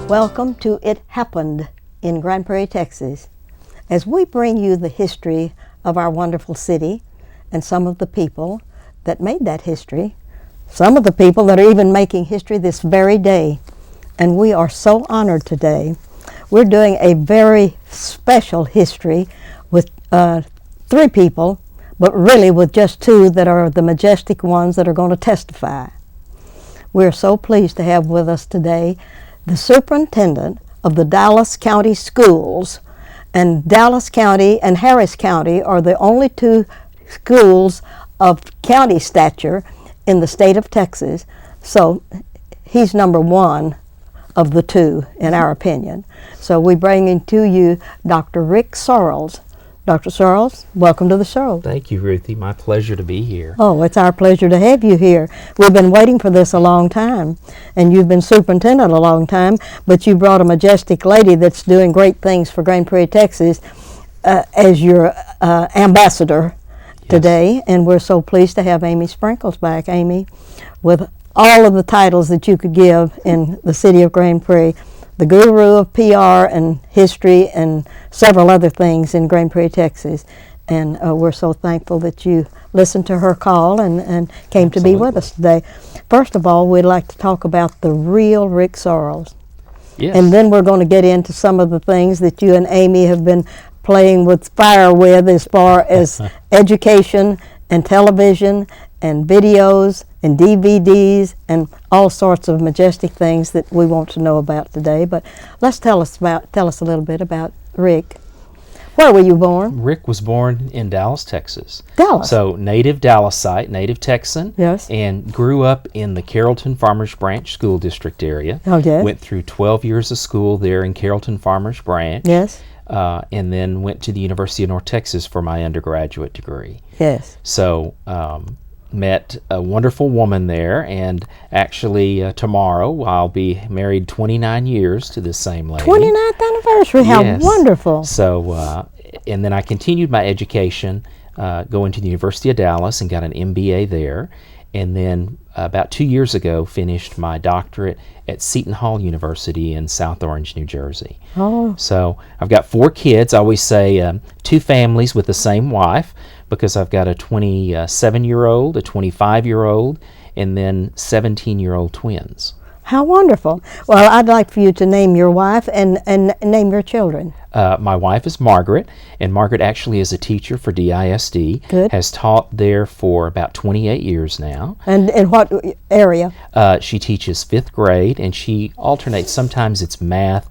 Welcome to It Happened in Grand Prairie, Texas, as we bring you the history of our wonderful city and some of the people that made that history, some of the people that are even making history this very day. And we are so honored today. We're doing a very special history with 3 people, but really with just 2 that are the majestic ones that are going to testify. We're so pleased to have with us today the superintendent of the Dallas County Schools. And Dallas County and Harris County are the only 2 schools of county stature in the state of Texas. So he's number 1 of the 2, in our opinion. So we bring in to you Dr. Rick Sorrells. Dr. Sorrells, welcome to the show. Thank you, Ruthie. My pleasure to be here. Oh, it's our pleasure to have you here. We've been waiting for this a long time, and you've been superintendent a long time, but you brought a majestic lady that's doing great things for Grand Prairie, Texas, as your ambassador today, and we're so pleased to have Amy Sprinkles back. Amy, with all of the titles that you could give in the city of Grand Prairie, the guru of PR and history and several other things in Grand Prairie, Texas. And we're so thankful that you listened to her call and came to be with us today. First of all, we'd like to talk about the real Rick Sorrells. Yes. And then we're going to get into some of the things that you and Amy have been playing with fire with as far as education and television and videos and DVDs and all sorts of majestic things that we want to know about today. But let's tell us a little bit about Rick. Where were you born? Rick was born in Dallas, Texas. Dallas. So native Dallasite, native Texan. Yes. And grew up in the Carrollton Farmers Branch School District area. Oh, yes. Went through 12 years of school there in Carrollton Farmers Branch. Yes. And then went to the University of North Texas for my undergraduate degree. Yes. So met a wonderful woman there, and actually tomorrow I'll be married 29 years to this same lady. 29th anniversary, how Yes. wonderful. So, and then I continued my education going to the University of Dallas and got an MBA there, and then about 2 years ago finished my doctorate at Seton Hall University in South Orange, New Jersey. Oh. So I've got 4 kids. I always say 2 families with the same wife, because I've got a 27-year-old, a 25-year-old, and then 17-year-old twins. How wonderful. Well, I'd like for you to name your wife and name your children. My wife is Margaret, and Margaret actually is a teacher for DISD. Good. Has taught there for about 28 years now. And in what area? She teaches 5th grade, and she alternates. Sometimes it's math,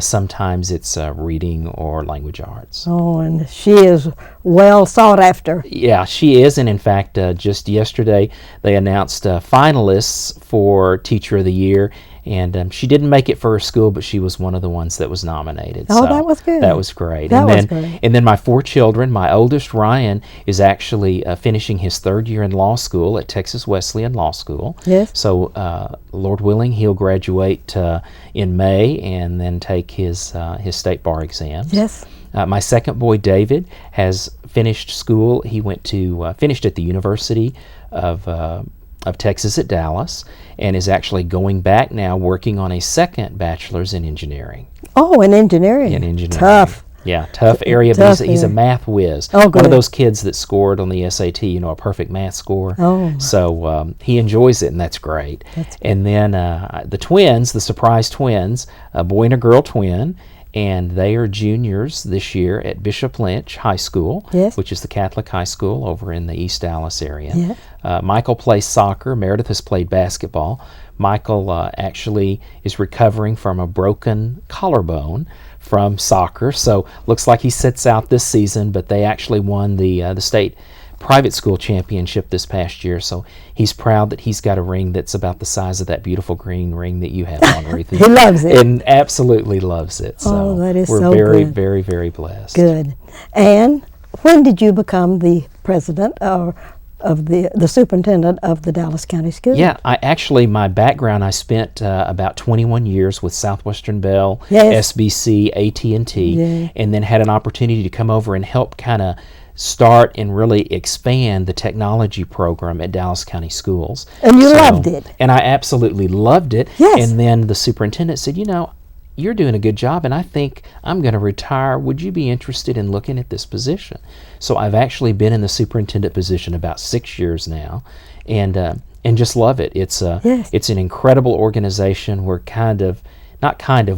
sometimes it's reading or language arts. Oh, and she is well sought after. Yeah, she is, and in fact, just yesterday they announced finalists for Teacher of the Year, and she didn't make it for her school, but she was one of the ones that was nominated. Oh, so that was good. That was great. That was great. And then my 4 children, my oldest, Ryan, is actually finishing his 3rd year in law school at Texas Wesleyan Law School. Yes. So, Lord willing, he'll graduate in May and then take his state bar exams. Yes. My second boy, David, has finished school. He went to finished at the University of Texas at Dallas, and is actually going back now working on a second bachelor's in engineering. Oh, in engineering. In engineering. Tough. Yeah, tough area, Tough but he's a area. math whiz. Oh, good. One of those kids that scored on the SAT, a perfect math score. Oh. So he enjoys it, and that's great. That's good. And then the twins, the surprise twins, a boy and a girl twin, and they are juniors this year at Bishop Lynch High School, Yes. which is the Catholic high school over in the East Dallas area. Yeah. Michael plays soccer. Meredith has played basketball. Michael actually is recovering from a broken collarbone from soccer, so looks like he sits out this season, but they actually won the state private school championship this past year, so he's proud that he's got a ring that's about the size of that beautiful green ring that you have on, Ruthie. He loves it. And absolutely loves it. So Oh, that is we're so very, good. very, very blessed. Good. And when did you become the president of the superintendent of the Dallas County Schools? Yeah, my background, I spent about 21 years with Southwestern Bell, Yes. SBC, AT&T, Yeah. and then had an opportunity to come over and help kind of start and really expand the technology program at Dallas County Schools. And you loved it. And I absolutely loved it. Yes. And then the superintendent said, you're doing a good job, and I think I'm going to retire. Would you be interested in looking at this position? So I've actually been in the superintendent position about 6 years now, and just love it. It's an incredible organization. We're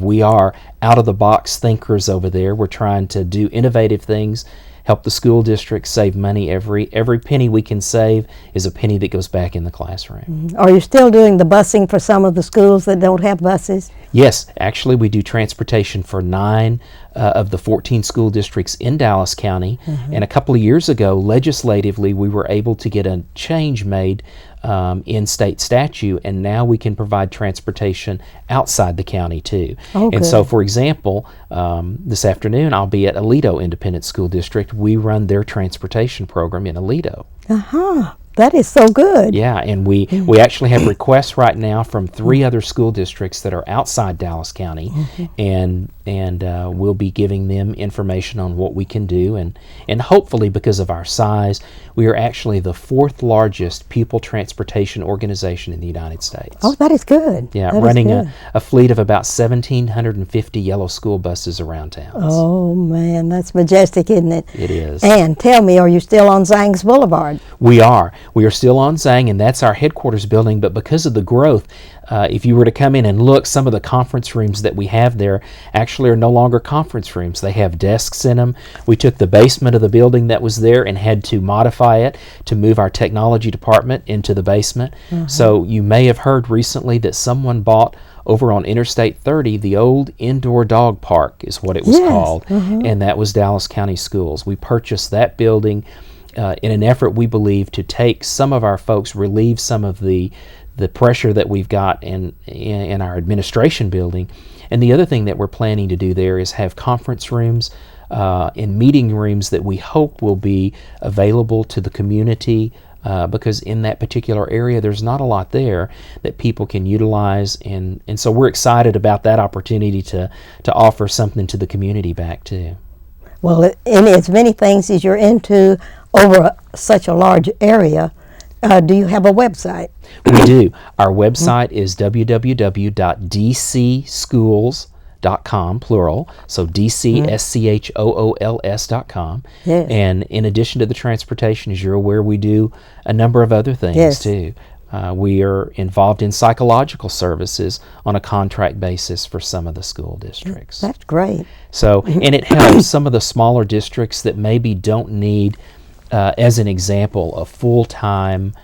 we are out of the box thinkers over there. We're trying to do innovative things, help the school district save money. Every penny we can save is a penny that goes back in the classroom. Are you still doing the busing for some of the schools that don't have buses? Yes, actually we do transportation for 9 of the 14 school districts in Dallas County. And a couple of years ago, legislatively, we were able to get a change made in state statute, and now we can provide transportation outside the county too. Oh, and good. so, for example, this afternoon I'll be at Aledo Independent School District. We run their transportation program in Aledo. That is so good. Yeah, and we actually have requests right now from 3 other school districts that are outside Dallas County, and we'll be giving them information on what we can do, and hopefully, because of our size, we are actually the 4th largest pupil transportation organization in the United States. Oh, that is good. Yeah, That is running good. a fleet of about 1,750 yellow school buses around town. Oh, man, that's majestic, isn't it? It is. And tell me, are you still on Zangs Boulevard? We are. We are still on Zang, and that's our headquarters building, but because of the growth, if you were to come in and look, some of the conference rooms that we have there actually are no longer conference rooms. They have desks in them. We took the basement of the building that was there and had to modify it to move our technology department into the basement. So you may have heard recently that someone bought over on Interstate 30, the old indoor dog park is what it was called, and that was Dallas County Schools. We purchased that building in an effort, we believe, to take some of our folks, relieve some of the pressure that we've got in our administration building. And the other thing that we're planning to do there is have conference rooms and meeting rooms that we hope will be available to the community, because in that particular area there's not a lot there that people can utilize, and so we're excited about that opportunity to offer something to the community back too. Well, in as many things as you're into over such a large area, do you have a website? We do. Our website is www.dcschools.com, plural, so DCSCHOOLS.com. Yes. And in addition to the transportation, as you're aware, we do a number of other things too. We are involved in psychological services on a contract basis for some of the school districts. That's great. So, and it helps some of the smaller districts that maybe don't need, as an example, a full-time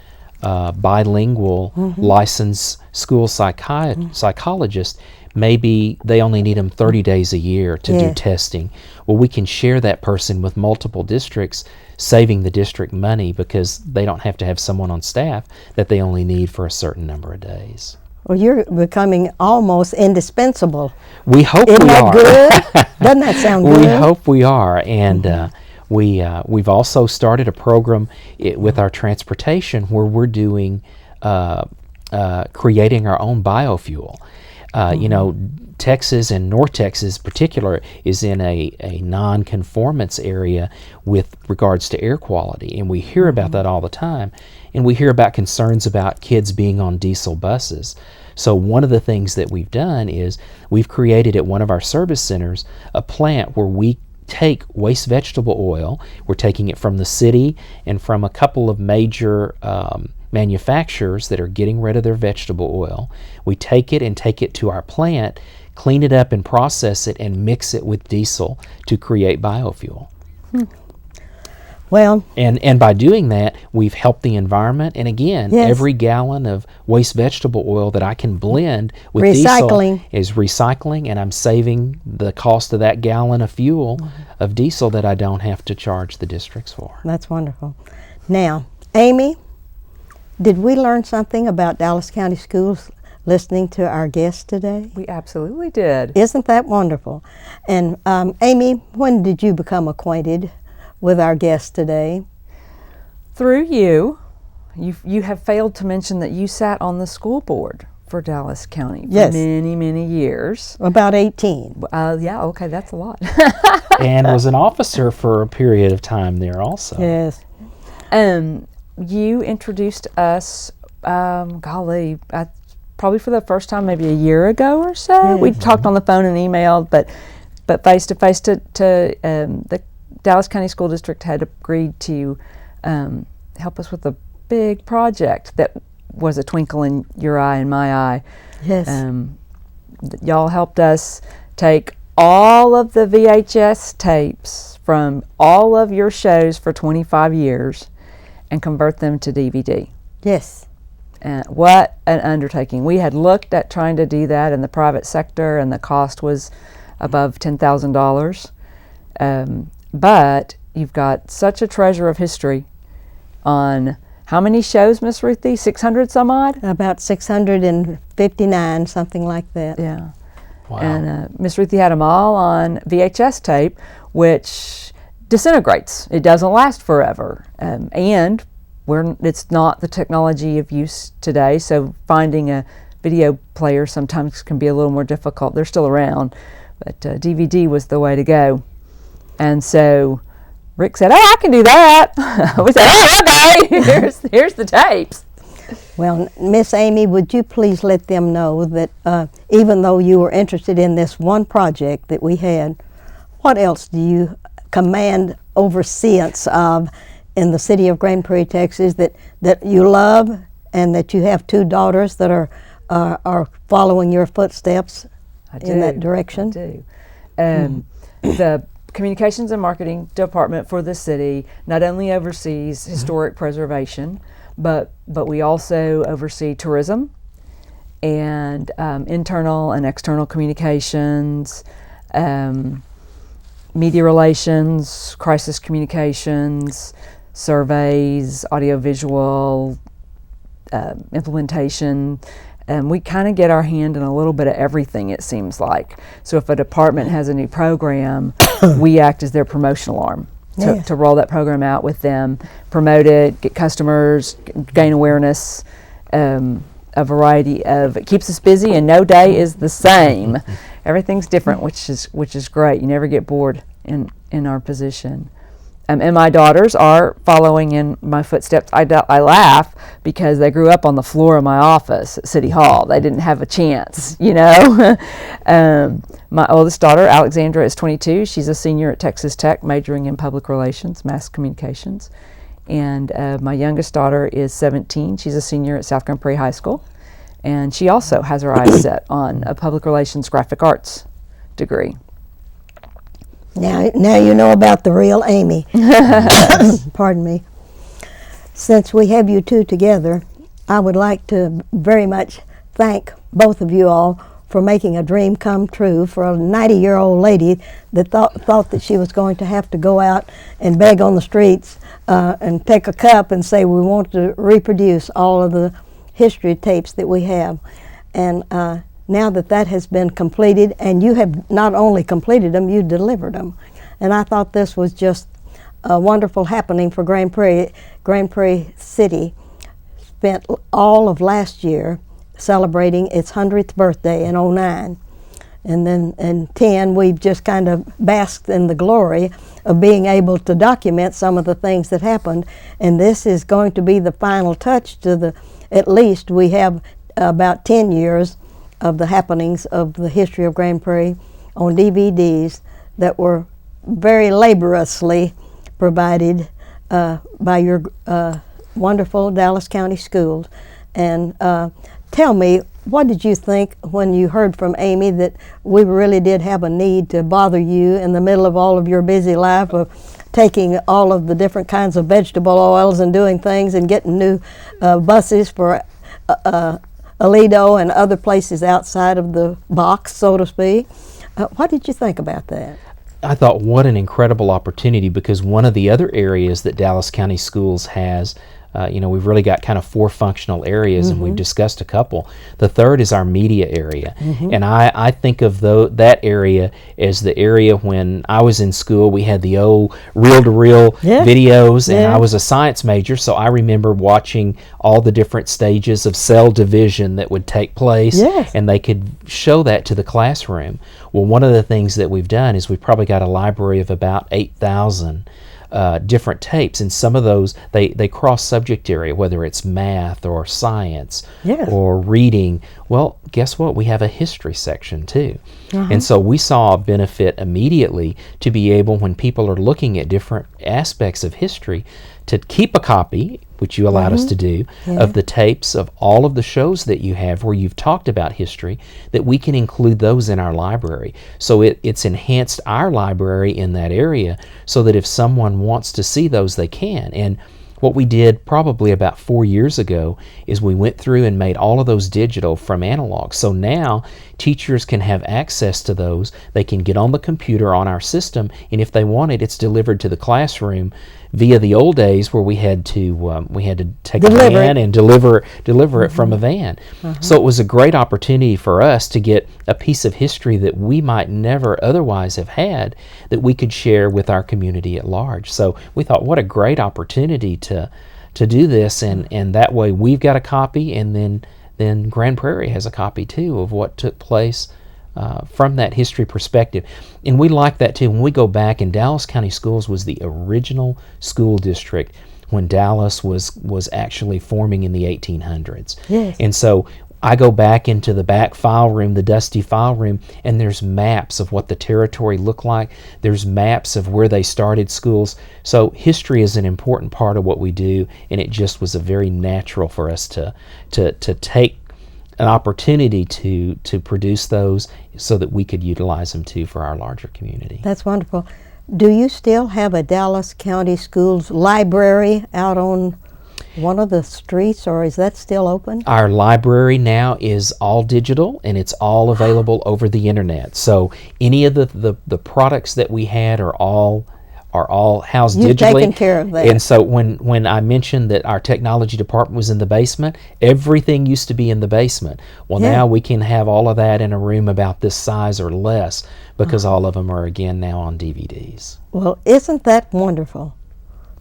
bilingual licensed school psychologist. Maybe they only need them 30 days a year to do testing. Well, we can share that person with multiple districts, saving the district money because they don't have to have someone on staff that they only need for a certain number of days. Well, you're becoming almost indispensable. We hope Isn't we that are. good? Doesn't that sound good? We hope we are, and we've also started a program with our transportation where we're doing creating our own biofuel. You know, Texas and North Texas in particular is in a non-conformance area with regards to air quality, and we hear about that all the time, and we hear about concerns about kids being on diesel buses. So one of the things that we've done is we've created at one of our service centers a plant where we take waste vegetable oil. We're taking it from the city and from a couple of major manufacturers that are getting rid of their vegetable oil. We take it to our plant, clean it up and process it, and mix it with diesel to create biofuel. Well, And by doing that, we've helped the environment. And again, every gallon of waste vegetable oil that I can blend with Recycling. diesel is recycling, and I'm saving the cost of that gallon of fuel of diesel that I don't have to charge the districts for. that's wonderful. Now, Amy, did we learn something about Dallas County Schools listening to our guest today? We absolutely did. Isn't that wonderful? And Amy, when did you become acquainted with our guest today? Through you have failed to mention that you sat on the school board for Dallas County for many, many years. About 18. Yeah, okay, that's a lot. And was an officer for a period of time there also. Yes. You introduced us, probably for the first time maybe a year ago or so. We talked on the phone and emailed, but face to face to the Dallas County School District had agreed to help us with a big project that was a twinkle in your eye and my eye. Yes. Y'all helped us take all of the VHS tapes from all of your shows for 25 years and convert them to DVD. Yes. What an undertaking. We had looked at trying to do that in the private sector, and the cost was above $10,000. But you've got such a treasure of history on how many shows, Miss Ruthie? 600 some odd? About 659, something like that. Yeah. Wow. And Miss Ruthie had them all on VHS tape, which disintegrates. It doesn't last forever. And it's not the technology of use today, so finding a video player sometimes can be a little more difficult. They're still around, but DVD was the way to go. And so Rick said, "Oh, I can do that." We said, "Oh, okay, here's the tapes." Well, Miss Amy, would you please let them know that even though you were interested in this one project that we had, what else do you command overseance of in the city of Grand Prairie, Texas, that you love, and that you have 2 daughters that are following your footsteps in that direction? I do. The Communications and Marketing Department for the city not only oversees historic preservation, but we also oversee tourism and internal and external communications, media relations, crisis communications, surveys, audiovisual, implementation. We kind of get our hand in a little bit of everything, it seems like. So if a department has a new program, we act as their promotional arm to roll that program out with them, promote it, get customers, gain awareness, a variety of, it keeps us busy, and no day is the same. Everything's different, which is great. You never get bored in our position. And my daughters are following in my footsteps. I laugh because they grew up on the floor of my office at City Hall. They didn't have a chance, you know. My oldest daughter, Alexandra, is 22. She's a senior at Texas Tech, majoring in public relations, mass communications. And my youngest daughter is 17. She's a senior at South Grand Prairie High School. And she also has her eyes set on a public relations graphic arts degree. Now you know about the real Amy. Pardon me. Since we have you 2 together, I would like to very much thank both of you all for making a dream come true for a 90-year-old lady that thought that she was going to have to go out and beg on the streets and take a cup and say we want to reproduce all of the history tapes that we have. And now that has been completed, and you have not only completed them, you delivered them. And I thought this was just a wonderful happening for Grand Prairie. Grand Prairie City spent all of last year celebrating its 100th birthday in '09. And then in 10, we've just kind of basked in the glory of being able to document some of the things that happened. And this is going to be the final touch to at least we have about 10 years of the happenings of the history of Grand Prairie on DVDs that were very laboriously provided by your wonderful Dallas County Schools. And tell me, what did you think when you heard from Amy that we really did have a need to bother you in the middle of all of your busy life of taking all of the different kinds of vegetable oils and doing things and getting new buses for Aledo and other places outside of the box, so to speak? What did you think about that? I thought, what an incredible opportunity, because one of the other areas that Dallas County Schools has, we've really got kind of 4 functional areas, and we've discussed a couple. The third is our media area. And I think of that area as the area when I was in school, we had the old reel-to-reel videos, and I was a science major, so I remember watching all the different stages of cell division that would take place, and they could show that to the classroom. Well, one of the things that we've done is we've probably got a library of about 8,000 different tapes, and some of those they cross subject area, whether it's math or science or reading. Well, guess what? We have a history section too. And so we saw a benefit immediately to be able, when people are looking at different aspects of history, to keep a copy, which you allowed us to do, of the tapes of all of the shows that you have where you've talked about history, that we can include those in our library. So it's enhanced our library in that area so that if someone wants to see those, they can. And what we did probably about 4 years ago is we went through and made all of those digital from analog. So now teachers can have access to those. They can get on the computer on our system, and if they want it, it's delivered to the classroom via the old days where we had to take a van and deliver it from a van. So it was a great opportunity for us to get a piece of history that we might never otherwise have had that we could share with our community at large. So we thought, what a great opportunity to do this, and that way we've got a copy, and then Grand Prairie has a copy too of what took place from that history perspective. And we like that too. When we go back, and Dallas County Schools was the original school district when Dallas was actually forming in the 1800s. Yes. And so I go back into the back file room, the dusty file room, and there's maps of what the territory looked like. There's maps of where they started schools. So history is an important part of what we do, and it just was a very natural for us to take an opportunity to produce those so that we could utilize them too for our larger community. That's wonderful. Do you still have a Dallas County Schools library out on one of the streets, or is that still open? Our library now is all digital, and it's all available over the internet. So any of the products that we had are all housed You've digitally. taken care of that. And so when I mentioned that our technology department was in the basement, everything used to be in the basement. Well, now we can have all of that in a room about this size or less, because all of them are again now on DVDs. Well, isn't that wonderful?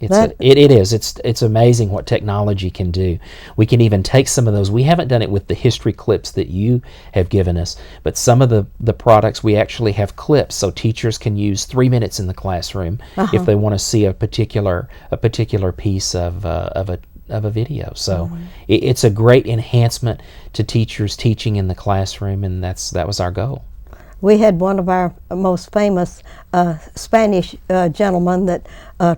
It is. It's amazing what technology can do. We can even take some of those. We haven't done it with the history clips that you have given us, but some of the products we actually have clips, so teachers can use 3 minutes in the classroom if they want to see a particular piece of a video. So it's a great enhancement to teachers teaching in the classroom, and that was our goal. We had one of our most famous Spanish gentlemen that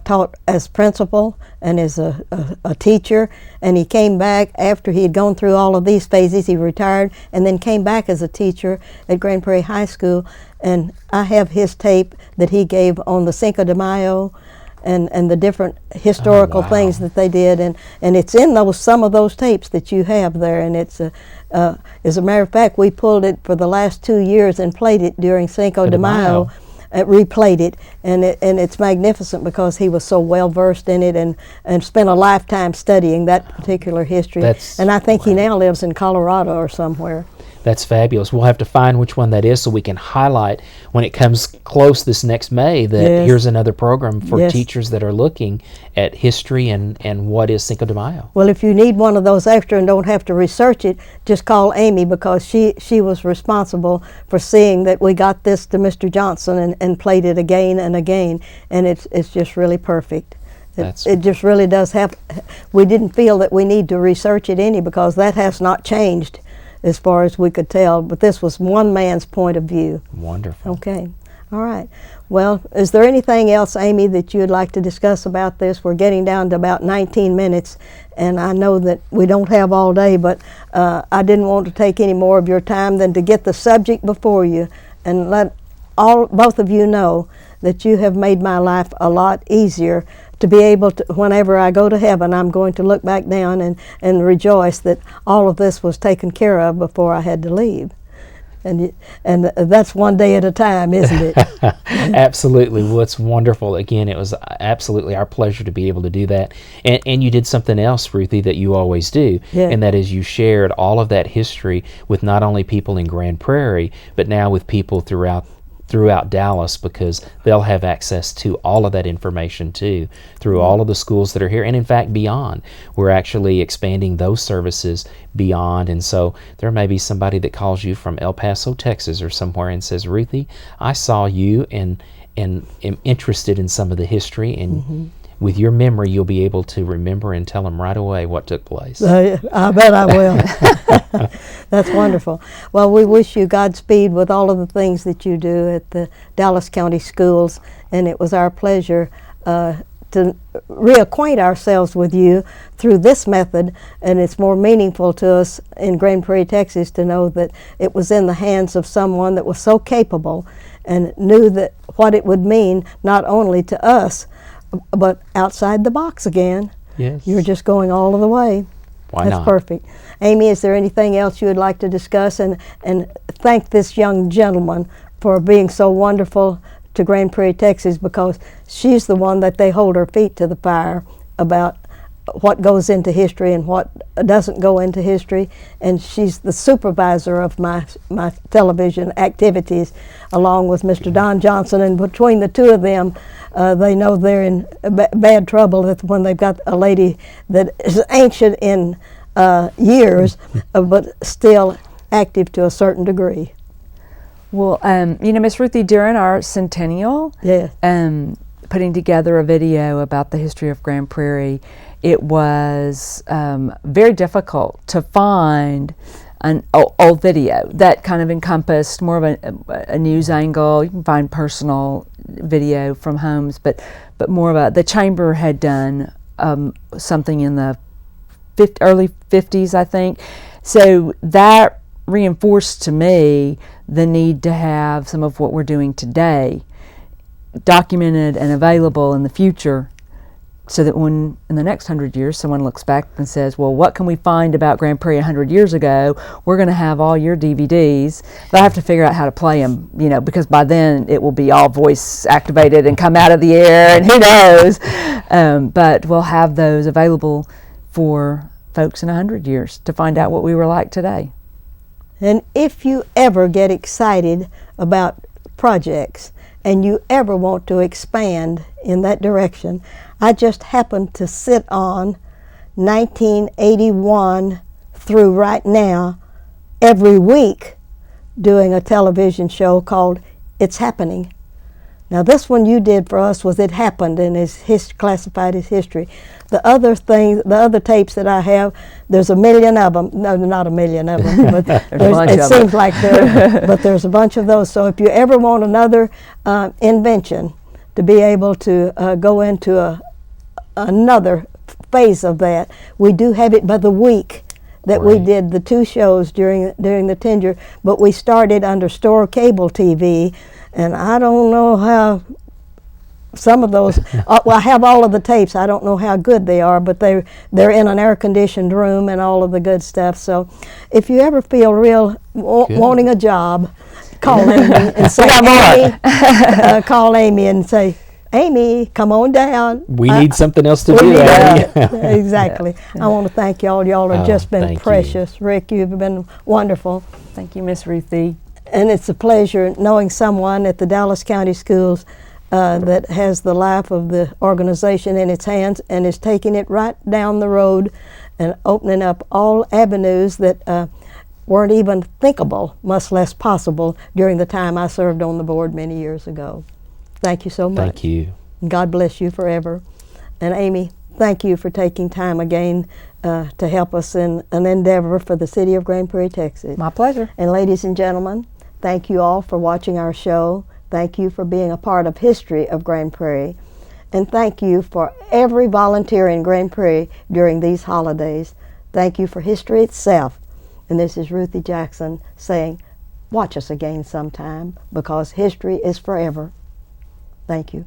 taught as principal and as a teacher, and he came back after he had gone through all of these phases. He retired and then came back as a teacher at Grand Prairie High School, and I have his tape that he gave on the Cinco de Mayo and the different historical things that they did, and it's in some of those tapes that you have there, and it's as a matter of fact, we pulled it for the last 2 years and played it during Cinco de Mayo, replayed it, and it's magnificent because he was so well versed in it and spent a lifetime studying that particular history. And I think he now lives in Colorado or somewhere. That's fabulous. We'll have to find which one that is so we can highlight when it comes close this next May that here's another program for teachers that are looking at history and what is Cinco de Mayo. Well, if you need one of those extra and don't have to research it, just call Amy, because she was responsible for seeing that we got this to Mr. Johnson and played it again and again, and it's just really perfect. It just really does have. We didn't feel that we need to research it any, because that has not changed as far as we could tell, but this was one man's point of view. Wonderful. Okay. All right. Well, is there anything else, Amy, that you'd like to discuss about this? We're getting down to about 19 minutes, and I know that we don't have all day, but I didn't want to take any more of your time than to get the subject before you and let both of you know that you have made my life a lot easier to be able to, whenever I go to heaven, I'm going to look back down and rejoice that all of this was taken care of before I had to leave. And that's one day at a time, isn't it? Absolutely. Well, it's wonderful. Again, it was absolutely our pleasure to be able to do that. And you did something else, Ruthie, that you always do, and that is you shared all of that history with not only people in Grand Prairie, but now with people throughout Dallas, because they'll have access to all of that information too through all of the schools that are here, and in fact beyond. We're actually expanding those services beyond, and so there may be somebody that calls you from El Paso, Texas or somewhere and says, Ruthie, I saw you and am interested in some of the history, and with your memory, you'll be able to remember and tell them right away what took place. I bet I will. That's wonderful. Well, we wish you Godspeed with all of the things that you do at the Dallas County Schools, and it was our pleasure to reacquaint ourselves with you through this method, and it's more meaningful to us in Grand Prairie, Texas, to know that it was in the hands of someone that was so capable and knew that what it would mean not only to us, but outside the box again. Yes. You're just going all of the way. Why That's not? perfect. Amy, is there anything else you would like to discuss? And thank this young gentleman for being so wonderful to Grand Prairie, Texas, because she's the one that they hold her feet to the fire about what goes into history and what doesn't go into history, and she's the supervisor of my television activities along with Mr. Don Johnson, and between the two of them they know they're in bad trouble when they've got a lady that is ancient in years but still active to a certain degree. Well, Miss Ruthie, during our centennial, Yeah. Putting together a video about the history of Grand Prairie, it was very difficult to find an old video that kind of encompassed more of a news angle. You can find personal video from homes, but more of the Chamber had done something in the early 50s, I think. So that reinforced to me the need to have some of what we're doing today documented and available in the future, so that when in the next 100 years someone looks back and says, well, what can we find about Grand Prairie 100 years ago? We're going to have all your DVDs, but I have to figure out how to play them, because by then it will be all voice activated and come out of the air, and who knows. But we'll have those available for folks in 100 years to find out what we were like today. And if you ever get excited about projects and you ever want to expand in that direction, I just happened to sit on 1981 through right now every week doing a television show called It's Happening. Now this one you did for us was It Happened and is classified as history. The other tapes that I have, there's a million of them. No, not a million of them, but it seems like there. But there's a bunch of those. So if you ever want another invention to be able to go into another phase of that, we do have it by the week. That Right. We did the 2 shows during the tenure, but we started under Store Cable TV, and I don't know how some of those. Well, I have all of the tapes. I don't know how good they are, but they're in an air-conditioned room and all of the good stuff. So, if you ever feel real wanting a job, call Amy and say, Amy, call Amy and say, Amy, come on down. We need something else to do. Exactly. I want to thank y'all. Y'all have just been precious. You. Rick, you've been wonderful. Thank you, Miss Ruthie. And it's a pleasure knowing someone at the Dallas County Schools that has the life of the organization in its hands and is taking it right down the road and opening up all avenues that weren't even thinkable, much less possible, during the time I served on the board many years ago. Thank you so much. Thank you. God bless you forever. And Amy, thank you for taking time again to help us in an endeavor for the city of Grand Prairie, Texas. My pleasure. And ladies and gentlemen, thank you all for watching our show. Thank you for being a part of history of Grand Prairie. And thank you for every volunteer in Grand Prairie during these holidays. Thank you for history itself. And this is Ruthie Jackson saying, watch us again sometime, because history is forever. Thank you.